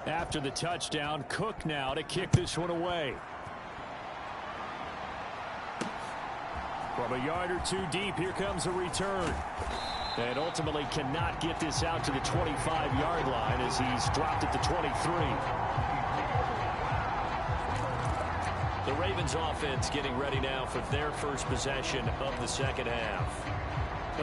After the touchdown, Cook now to kick this one away. From a yard or two deep, here comes a return. And ultimately cannot get this out to the 25-yard line as he's dropped at the 23. The Ravens offense getting ready now for their first possession of the second half.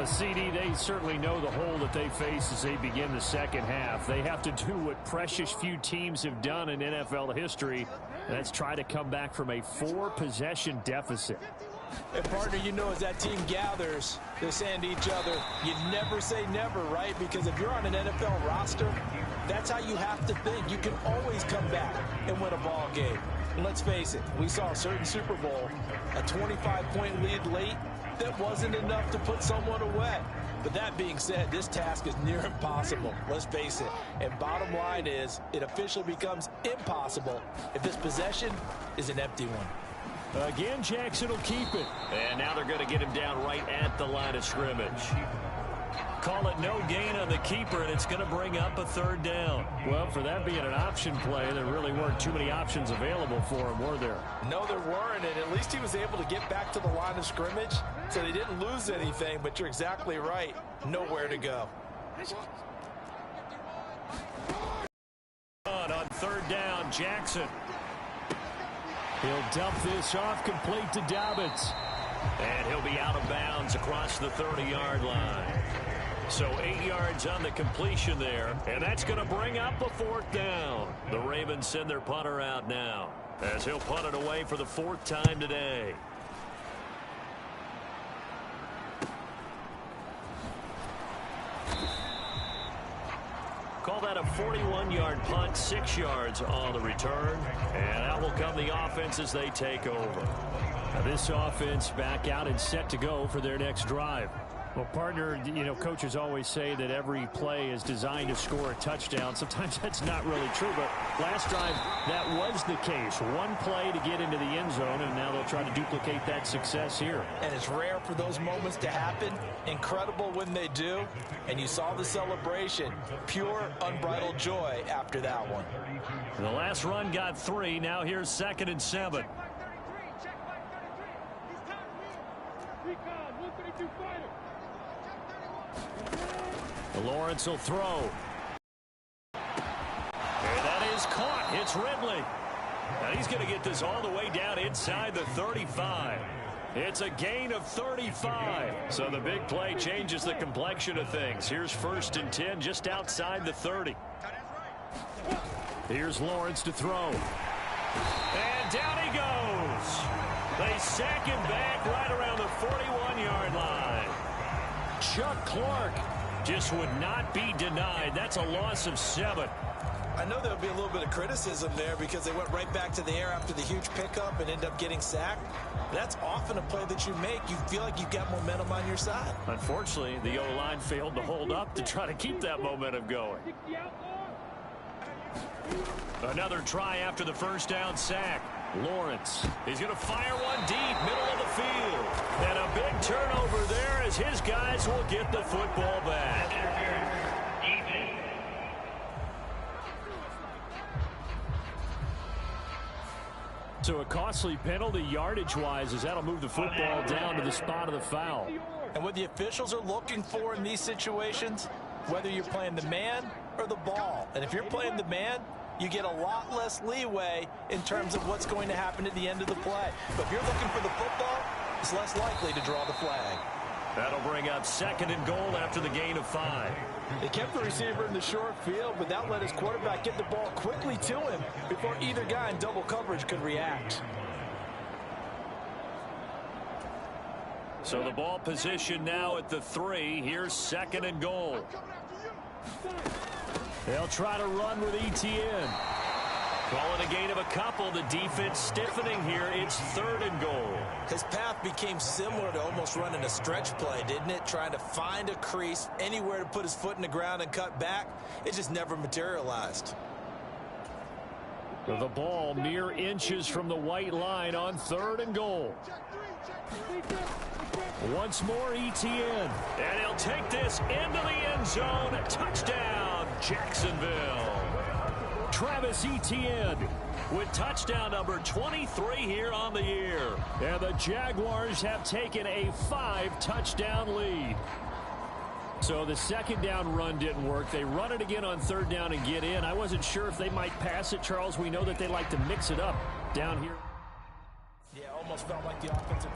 CD, they certainly know the hole that they face as they begin the second half. They have to do what precious few teams have done in NFL history. That's try to come back from a 4-possession deficit. And partner, you know, as that team gathers, they're saying to each other, you never say never, right? Because if you're on an NFL roster, that's how you have to think. You can always come back and win a ball game. And let's face it, we saw a certain Super Bowl, a 25-point lead late, that wasn't enough to put someone away. But that being said, this task is near impossible. Let's face it. And bottom line is, it officially becomes impossible if this possession is an empty one. Again, Jackson will keep it. And now they're going to get him down right at the line of scrimmage. Call it no gain on the keeper, and it's going to bring up a third down. Well, for that being an option play, there really weren't too many options available for him, were there? No, there weren't, and at least he was able to get back to the line of scrimmage, so they didn't lose anything, but you're exactly right. Nowhere to go. On third down, Jackson. He'll dump this off complete to Dobbins. And he'll be out of bounds across the 30-yard line. So 8 yards on the completion there, and that's going to bring up a fourth down. The Ravens send their punter out now as he'll punt it away for the 4th time today. Call that a 41-yard punt, 6 yards on the return, and out will come the offense as they take over. Now this offense back out and set to go for their next drive. Well, partner, you know, coaches always say that every play is designed to score a touchdown. Sometimes that's not really true, but last drive, that was the case. One play to get into the end zone, and now they'll try to duplicate that success here. And it's rare for those moments to happen. Incredible when they do. And you saw the celebration. Pure, unbridled joy after that one. The last run got 3. Now here's 2nd and 7. Lawrence will throw. And that is caught. It's Ridley. Now he's going to get this all the way down inside the 35. It's a gain of 35. So the big play changes the complexion of things. Here's 1st and 10 just outside the 30. Here's Lawrence to throw. And down he goes. They sack him back right around the 41-yard line. Chuck Clark just would not be denied. That's a loss of 7. I know there'll be a little bit of criticism there because they went right back to the air after the huge pickup and end up getting sacked. That's often a play that you make. You feel like you've got momentum on your side. Unfortunately, the O-line failed to hold up to try to keep that momentum going. Another try after the first down sack. Lawrence. He's going to fire one deep, middle of the field. And a big turnover there as his guys will get the football back. So a costly penalty yardage-wise as that'll move the football down to the spot of the foul. And what the officials are looking for in these situations, whether you're playing the man or the ball. And if you're playing the man, you get a lot less leeway in terms of what's going to happen at the end of the play. But if you're looking for the football, it's less likely to draw the flag. That'll bring up 2nd and goal after the gain of 5. They kept the receiver in the short field, but that let his quarterback get the ball quickly to him before either guy in double coverage could react. So the ball position now at the 3. Here's 2nd and goal. They'll try to run with Etienne. Call it a gain of a couple. The defense stiffening here. It's 3rd and goal. His path became similar to almost running a stretch play, didn't it? Trying to find a crease, anywhere to put his foot in the ground and cut back. It just never materialized. The ball mere inches from the white line on 3rd and goal. Once more, Etienne. And he'll take this into the end zone. Touchdown, Jacksonville. Travis Etienne with touchdown number 23 here on the year. And the Jaguars have taken a 5-touchdown lead. So the second down run didn't work. They run it again on third down and get in. I wasn't sure if they might pass it, Charles. We know that they like to mix it up down here. Yeah, almost felt like the offensive.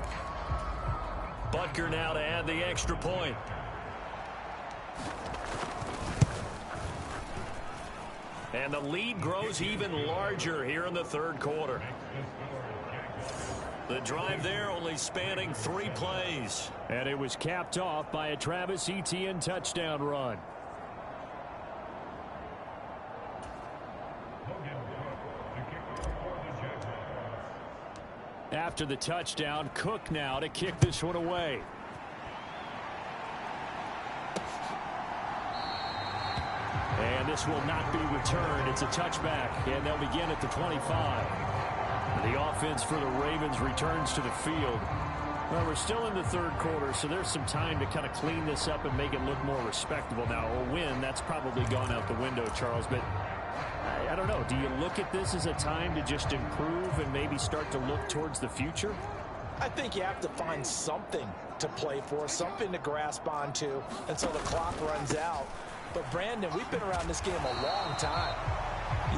Butker now to add the extra point. And the lead grows even larger here in the third quarter. The drive there only spanning 3 plays. And it was capped off by a Travis Etienne touchdown run. After the touchdown, Cook now to kick this one away. And this will not be returned. It's a touchback, and they'll begin at the 25. The offense for the Ravens returns to the field. Well, we're still in the third quarter, so there's some time to kind of clean this up and make it look more respectable. Now, a win, that's probably gone out the window, Charles, but I don't know. Do you look at this as a time to just improve and maybe start to look towards the future? I think you have to find something to play for, something to grasp onto until the clock runs out. But, Brandon, we've been around this game a long time.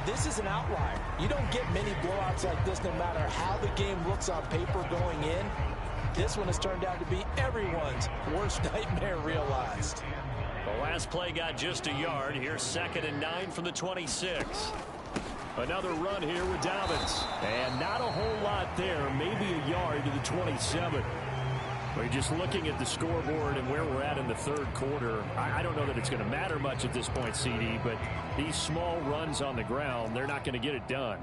This is an outlier. You don't get many blowouts like this no matter how the game looks on paper going in. This one has turned out to be everyone's worst nightmare realized. The last play got just a yard. Here's 2nd and 9 from the 26. Another run here with Dobbins. And not a whole lot there. Maybe a yard to the 27. We're just looking at the scoreboard and where we're at in the third quarter. I don't know that it's going to matter much at this point, CD, but these small runs on the ground, they're not going to get it done.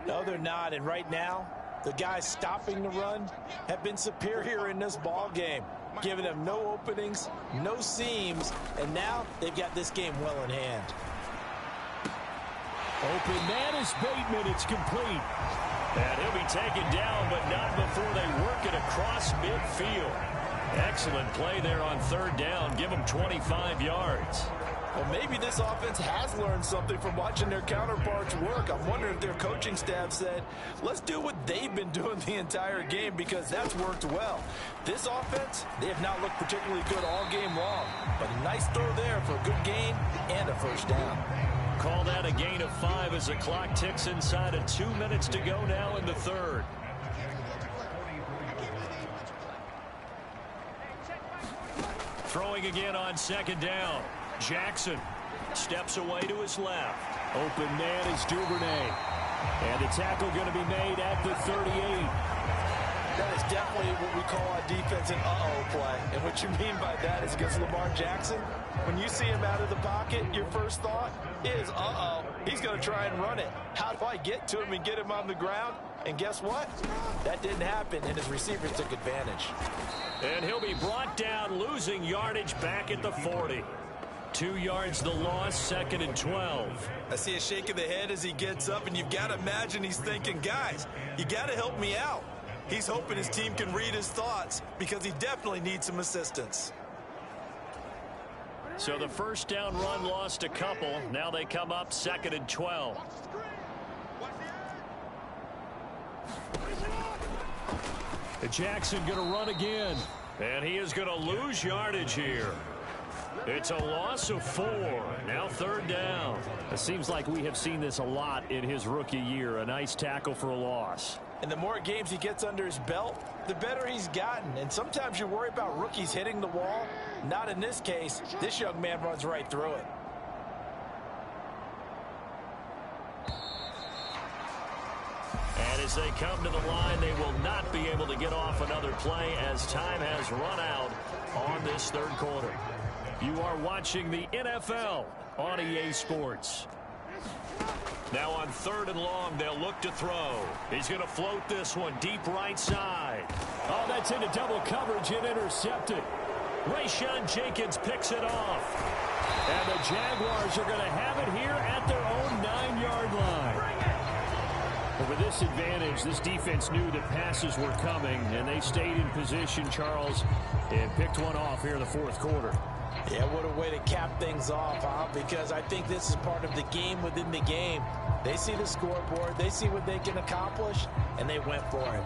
No, they're not. And right now, the guys stopping the run have been superior in this ball game, giving them no openings, no seams, and now they've got this game well in hand. Open man is Bateman. It's complete. And he'll be taken down, but not before they work it across midfield. Excellent play there on third down. Give them 25 yards. Well, maybe this offense has learned something from watching their counterparts work. I'm wondering if their coaching staff said, let's do what they've been doing the entire game because that's worked well. This offense, they have not looked particularly good all game long. But a nice throw there for a good gain and a first down. Call that a gain of 5 as the clock ticks inside of 2 minutes to go now in the third. Throwing again on 2nd down. Jackson steps away to his left. Open man is Duvernay. And the tackle going to be made at the 38. That is definitely what we call a defense an uh-oh play. And what you mean by that is against Lamar Jackson, when you see him out of the pocket, your first thought is, uh-oh, he's going to try and run it. How do I get to him and get him on the ground? And guess what? That didn't happen, and his receivers took advantage. And he'll be brought down, losing yardage back at the 40. 2 yards the loss, 2nd and 12. I see a shake of the head as he gets up, and you've got to imagine he's thinking, guys, you got to help me out. He's hoping his team can read his thoughts because he definitely needs some assistance. So the first down run lost a couple. Now they come up 2nd and 12. Jackson going to run again. And he is going to lose yardage here. It's a loss of 4. Now 3rd down. It seems like we have seen this a lot in his rookie year. A nice tackle for a loss. And the more games he gets under his belt, the better he's gotten. And sometimes you worry about rookies hitting the wall. Not in this case. This young man runs right through it. And as they come to the line, they will not be able to get off another play as time has run out on this third quarter. You are watching the NFL on EA Sports. Now on 3rd and long, they'll look to throw. He's going to float this one deep right side. Oh, that's into double coverage and intercepted. Rayshawn Jenkins picks it off. And the Jaguars are going to have it here at their own 9-yard line. But with this advantage, this defense knew that passes were coming, and they stayed in position, Charles, and picked one off here in the fourth quarter. Yeah, what a way to cap things off, huh? Because I think this is part of the game within the game. They see the scoreboard, they see what they can accomplish, and they went for it.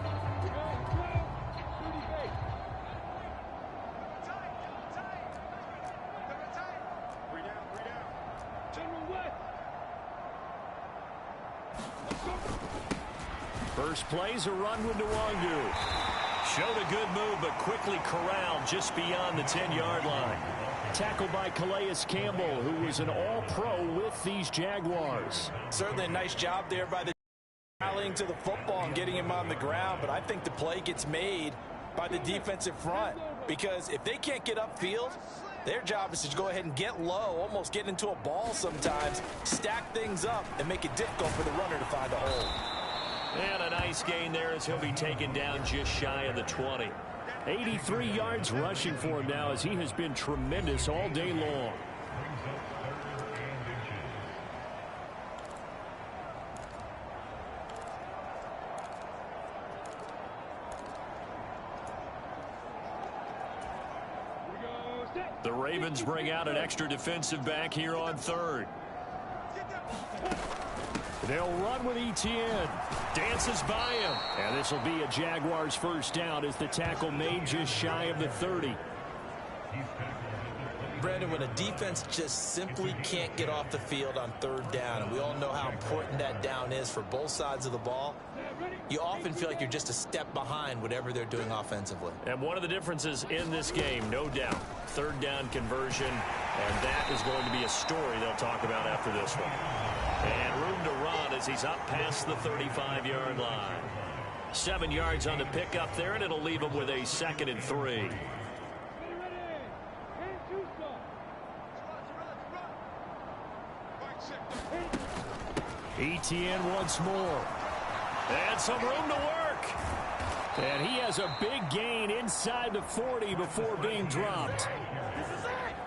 First play's a run with Nwangu. Showed a good move, but quickly corralled just beyond the 10-yard line. Tackled by Calais Campbell, who was an all-pro with these Jaguars. Certainly a nice job there by the rallying to the football and getting him on the ground, but I think the play gets made by the defensive front, because if they can't get upfield, their job is to go ahead and get low, almost get into a ball sometimes, stack things up, and make it difficult for the runner to find a hole. And a nice gain there as he'll be taken down just shy of the 20. 83 yards rushing for him now, as he has been tremendous all day long. The Ravens bring out an extra defensive back here on third. They'll run with Etienne. Dances by him. And this will be a Jaguars first down as the tackle made just shy of the 30. Brandon, when a defense just simply can't get off the field on third down, and we all know how important that down is for both sides of the ball, you often feel like you're just a step behind whatever they're doing offensively. And one of the differences in this game, no doubt, third down conversion, and that is going to be a story they'll talk about after this one. And room to run as he's up past the 35-yard line. 7 yards on the pickup there, and it'll leave him with a 2nd and 3. Etienne once more. And some room to work. And he has a big gain inside the 40 before being dropped.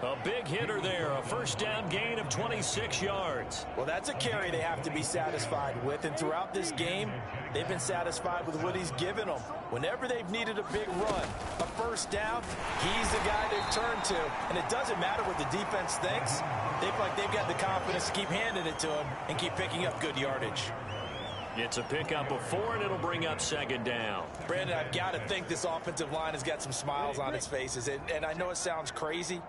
A big hitter there, a first down gain of 26 yards. Well, that's a carry they have to be satisfied with, and throughout this game, they've been satisfied with what he's given them. Whenever they've needed a big run, a first down, he's the guy they've turned to. And it doesn't matter what the defense thinks. They feel like they've got the confidence to keep handing it to him and keep picking up good yardage. It's a pickup of 4, and it'll bring up 2nd down. Brandon, I've got to think this offensive line has got some smiles on its faces. And I know it sounds crazy,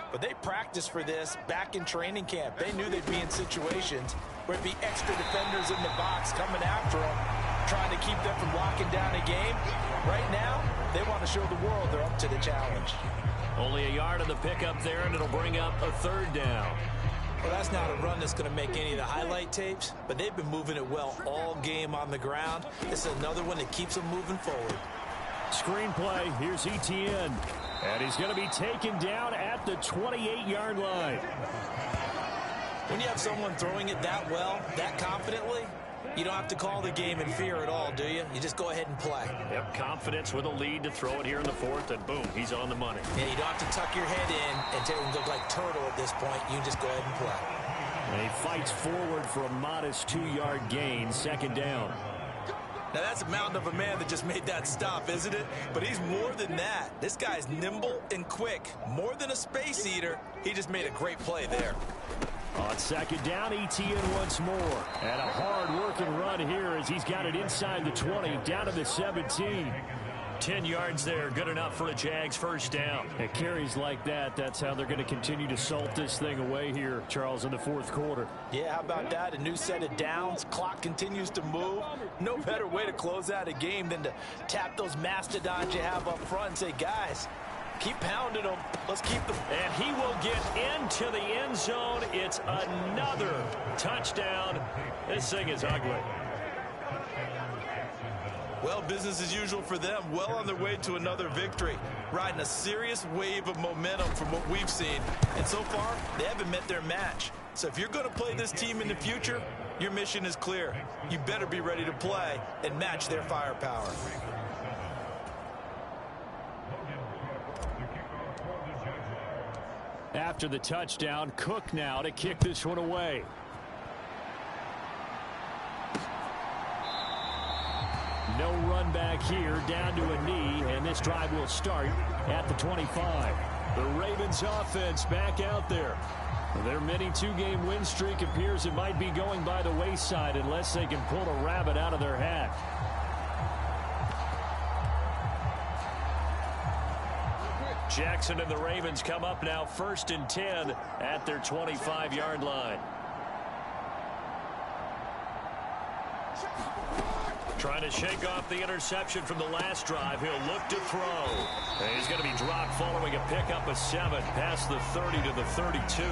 but they practiced for this back in training camp. They knew they'd be in situations where it'd be extra defenders in the box coming after them, trying to keep them from locking down a game. Right now, they want to show the world they're up to the challenge. Only a yard on the pickup there, and it'll bring up a 3rd down. Well, that's not a run that's going to make any of the highlight tapes, but they've been moving it well all game on the ground. This is another one that keeps them moving forward. Screenplay, here's Etienne. And he's going to be taken down at the 28-yard line. When you have someone throwing it that well, that confidently, you don't have to call the game in fear at all, do you? You just go ahead and play. Yep, confidence with a lead to throw it here in the 4th, and boom, he's on the money. Yeah, you don't have to tuck your head in and look like turtle at this point. You just go ahead and play. And he fights forward for a modest 2-yard gain, 2nd down. Now, that's a mountain of a man that just made that stop, isn't it? But he's more than that. This guy's nimble and quick. More than a space eater, he just made a great play there. On 2nd down, Etienne once more. And a hard-working run here as he's got it inside the 20, down to the 17. 10 yards there, good enough for a Jags first down. It carries like that. That's how they're going to continue to salt this thing away here, Charles, in the 4th quarter. Yeah, how about that? A new set of downs. Clock continues to move. No better way to close out a game than to tap those mastodons you have up front and say, guys, keep pounding them. Let's keep them. And he will get into the end zone. It's another touchdown. This thing is ugly. Well, business as usual for them. Well on their way to another victory. Riding a serious wave of momentum from what we've seen. And so far, they haven't met their match. So if you're going to play this team in the future, your mission is clear. You better be ready to play and match their firepower. After the touchdown, Cook now to kick this one away. No run back here, down to a knee, and this drive will start at the 25. The Ravens offense back out there. Their mini two-game win streak appears it might be going by the wayside unless they can pull a rabbit out of their hat. Jackson and the Ravens come up now 1st and 10 at their 25-yard line. Trying to shake off the interception from the last drive. He'll look to throw. And he's going to be dropped following a pickup of 7 past the 30 to the 32.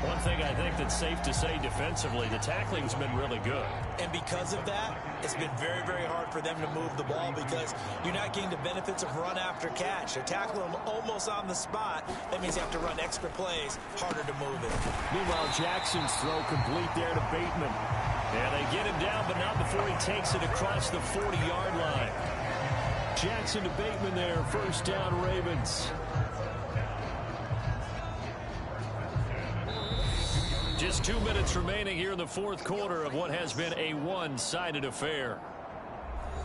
One thing I think that's safe to say defensively, the tackling's been really good. And because of that, it's been very, very hard for them to move the ball because you're not getting the benefits of run after catch. They're tackling them almost on the spot. That means you have to run extra plays, harder to move it. Meanwhile, Jackson's throw complete there to Bateman. Yeah, they get him down, but not before he takes it across the 40-yard line. Jackson to Bateman there, 1st down Ravens. Just 2 minutes remaining here in the 4th quarter of what has been a one-sided affair.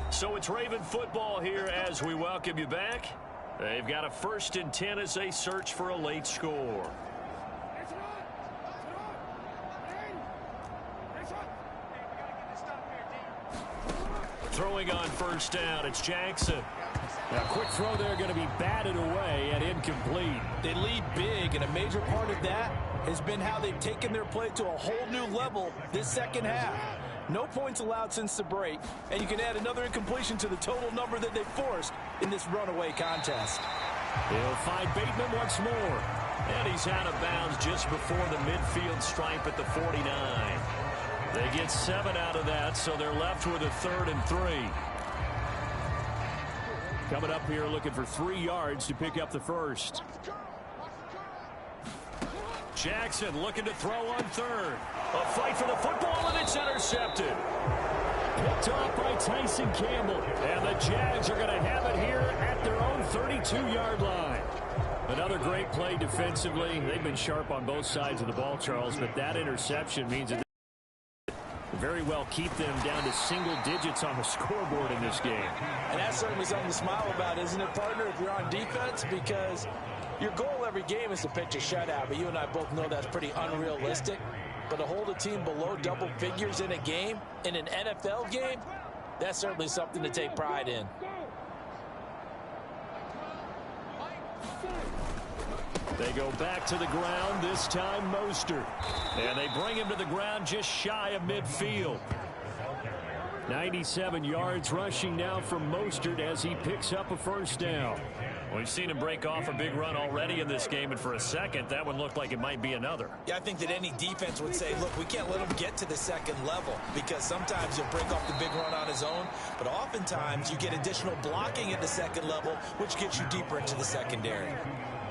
So it's Raven football here as we welcome you back. They've got a 1st and 10 as they search for a late score. Throwing on 1st down, it's Jackson. Now, quick throw there going to be batted away and incomplete. They lead big, and a major part of that has been how they've taken their play to a whole new level this second half. No points allowed since the break, and you can add another incompletion to the total number that they forced in this runaway contest. He'll find Bateman once more. And he's out of bounds just before the midfield stripe at the 49. They get 7 out of that, so they're left with a 3rd and 3. Coming up here looking for 3 yards to pick up the first. Jackson looking to throw on 3rd. A fight for the football, and it's intercepted. Picked off by Tyson Campbell. And the Jags are going to have it here at their own 32-yard line. Another great play defensively. They've been sharp on both sides of the ball, Charles, but that interception means that very well keep them down to single digits on the scoreboard in this game. And that's certainly something to smile about, isn't it, partner, if you're on defense? Because your goal every game is to pitch a shutout, but you and I both know that's pretty unrealistic. But to hold a team below double figures in a game, in an NFL game, that's certainly something to take pride in. They go back to the ground, this time Mostert. And they bring him to the ground just shy of midfield. 97 yards rushing now from Mostert as he picks up a 1st down. We've seen him break off a big run already in this game, and for a second, that one looked like it might be another. Yeah, I think that any defense would say, look, we can't let him get to the second level because sometimes he'll break off the big run on his own, but oftentimes you get additional blocking at the second level, which gets you deeper into the secondary.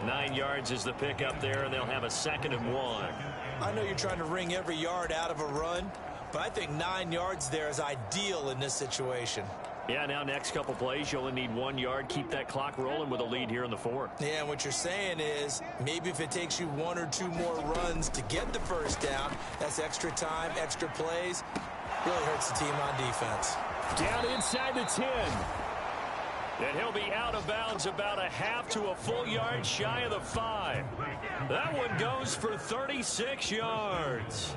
9 yards is the pickup there, and they'll have a 2nd and 1. I know you're trying to wring every yard out of a run, but I think 9 yards there is ideal in this situation. Yeah, now next couple plays, you only need 1 yard. Keep that clock rolling with a lead here in the 4th. Yeah, and what you're saying is maybe if it takes you 1 or 2 more runs to get the 1st down, that's extra time, extra plays. Really hurts the team on defense. Down inside the 10. And he'll be out of bounds about a half to a full yard shy of the 5. That one goes for 36 yards.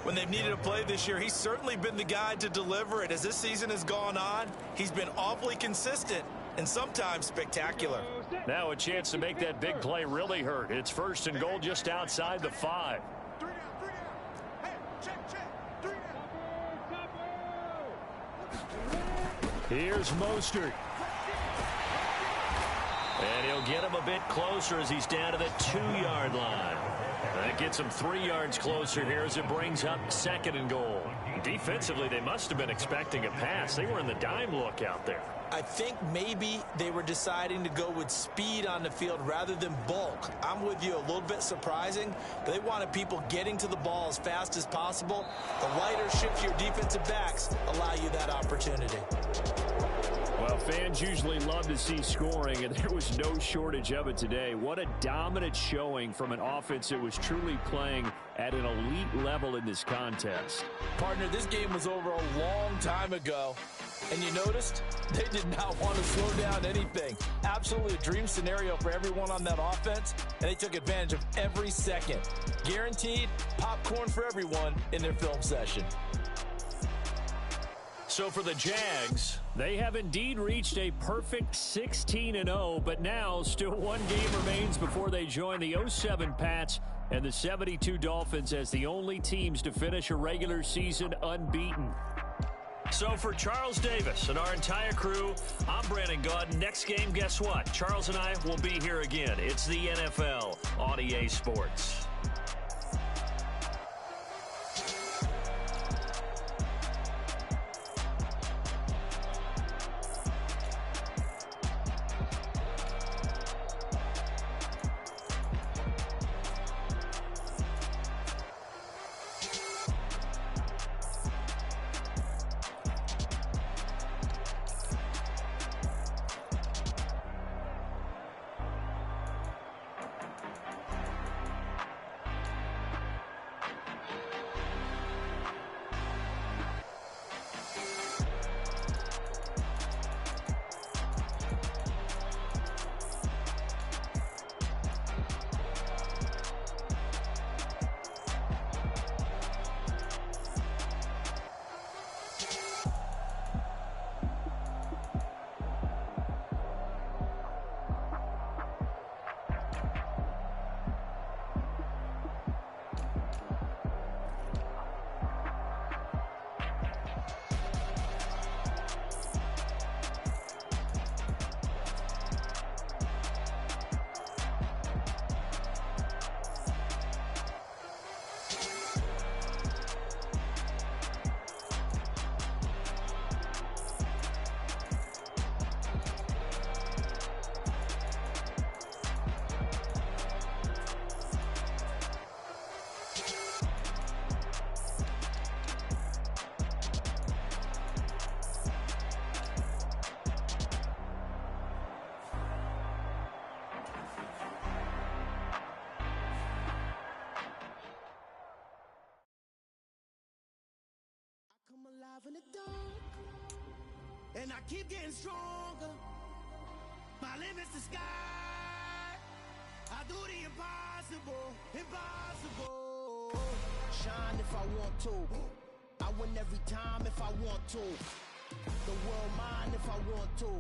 When they've needed a play this year, he's certainly been the guy to deliver it. As this season has gone on, he's been awfully consistent and sometimes spectacular. Now a chance to make that big play really hurt. It's 1st and goal just outside the 5. Here's Mostert. And he'll get him a bit closer as he's down to the 2-yard line. That gets him 3 yards closer here as it brings up 2nd and goal. Defensively, they must have been expecting a pass. They were in the dime look out there. I think maybe they were deciding to go with speed on the field rather than bulk. I'm with you, a little bit surprising. They wanted people getting to the ball as fast as possible. The lighter shift your defensive backs allow you that opportunity. Well, fans usually love to see scoring, and there was no shortage of it today. What a dominant showing from an offense that was truly playing at an elite level in this contest. Partner, this game was over a long time ago. And you noticed they did not want to slow down anything. Absolutely a dream scenario for everyone on that offense, and they took advantage of every second. Guaranteed popcorn for everyone in their film session. So for the Jags, they have indeed reached a perfect 16-0, but now still one game remains before they join the 07 Pats and the 72 Dolphins as the only teams to finish a regular season unbeaten. So for Charles Davis and our entire crew, I'm Brandon Gaudin. Next game, guess what? Charles and I will be here again. It's the NFL on EA Sports. Alive in the dark, and I keep getting stronger. My limit's the sky. I do the impossible, impossible. Shine if I want to. I win every time if I want to. The world mine if I want to.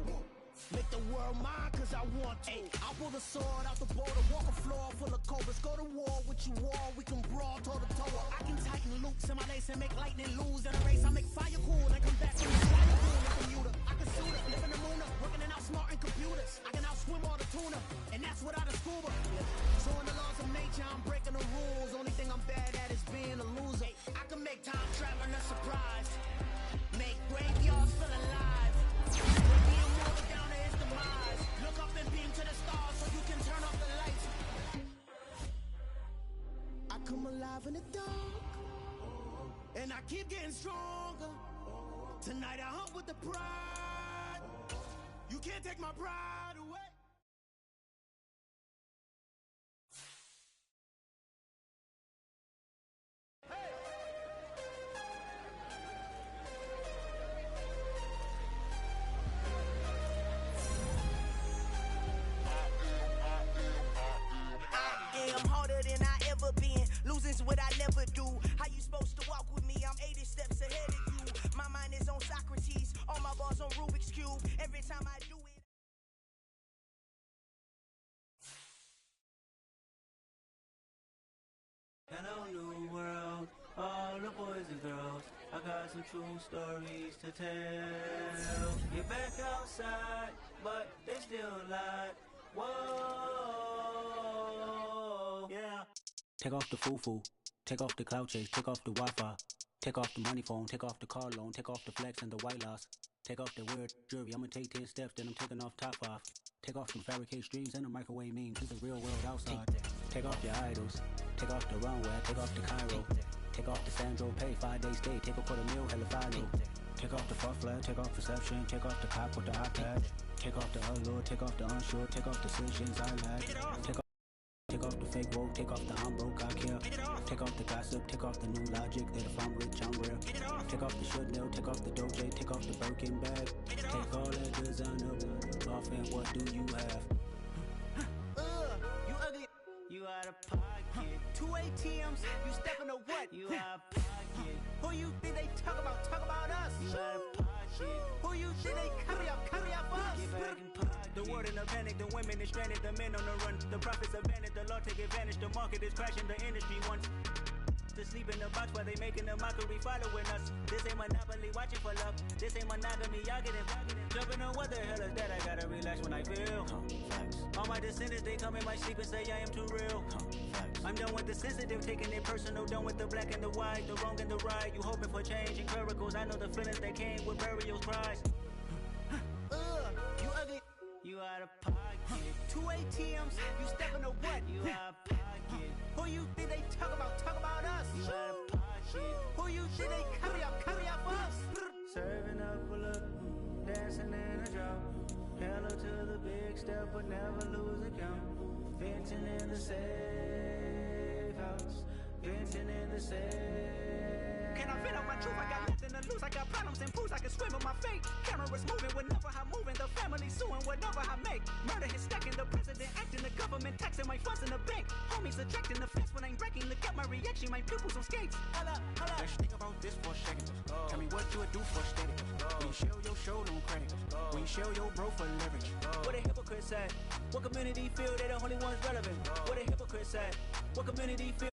Make the world mine cause I want to. I'll pull the sword out the border, walk a floor full of cobras. Go to war with you all, we can brawl toe to toe. I can tighten loops in my lace and make lightning lose in a race. I make fire cool and come back from the sky cool and commuter. I can shoot it, live in the moon, working and outsmarting computers. I can outswim all the tuna, and that's without a scuba. So in the laws of nature, I'm breaking the rules. Only thing I'm bad at is being a loser. I can make time traveling a surprise. Make graveyards feel alive. Being moved down to his demise. Look up and beam to the stars so you can turn off the lights. I come alive in the dark, and I keep getting stronger. Tonight I hunt with the pride. You can't take my pride away. Losing's what I never do. How you supposed to walk with me? I'm 80 steps ahead of you. My mind is on Socrates. All my balls on Rubik's Cube. Every time I do it. Hello, new world. All the boys and girls. I got some true stories to tell. You're back outside, but they still lied. Whoa, yeah. Take off the foo-foo, take off the cloud chase, take off the Wi-Fi, take off the money phone, take off the car loan, take off the flex and the white loss, take off the weird jewelry. I'ma take 10 steps, then I'm taking off top 5. Take off some fabricated streams and the microwave memes. It's the real world outside. Take off your idols, take off the runway, take off the Cairo, take off the Sandro pay, 5 days stay, take a quarter meal, hella follow. Take off the far flag, take off perception, take off the cop with the iPad, take off the allure, take off the unsure, take off decisions I lack, take off Take off the fake woke, take off the I'm broke, I care. Take off the gossip, take off the new logic that if I'm rich, I'm real. Take off the Chanel, take off the Doja, take off the Birkin bag. Take all that designer off and what do you have? You ugly. You out of pocket. 2 ATMs, you stepping to what? You out of pocket. Who you think they talk about? Talk about us. You out of pocket. Who you think they carry up for us? Get back in pocket. The world in a panic, the women is stranded, the men on the run. The profits abandoned, the law take advantage. The market is crashing, the industry wants to sleep in the box while they making a mockery following us. This ain't monopoly, watching for love. This ain't monogamy, y'all getting jumping on what the hell is that? I gotta relax when I feel. All my descendants, they come in my sleep and say I am too real. I'm done with the sensitive, taking it personal. Done with the black and the white, the wrong and the right. You hoping for change and miracles. I know the feelings that came with burial cries. You ugly. You out of pocket. 2 ATMs, you stepping to what? You out of pocket. Who you think they talk about? Talk about us. You out of pocket. Who you think they carry up for us? Serving up a look, dancing in a drop. Hello to the big step, but never lose a count. Venting in the safe house. Venting in the safe. Can I vent out my truth? I got nothing to lose. I got problems and pools. I can swim with my fate. Cameras moving whenever I'm moving. The family suing whatever I make. Murder is stacking. The president acting. The government taxing my funds in the bank. Homies ejecting the fence when I'm wrecking. Look at my reaction. My pupils on skates. Holla, holla. Let's think about this for a second. Tell me what you would do for steady. When you show your show, don't credit. When you show your bro for leverage. What a hypocrite said. What community feel they the only ones relevant? What a hypocrite said. What community feel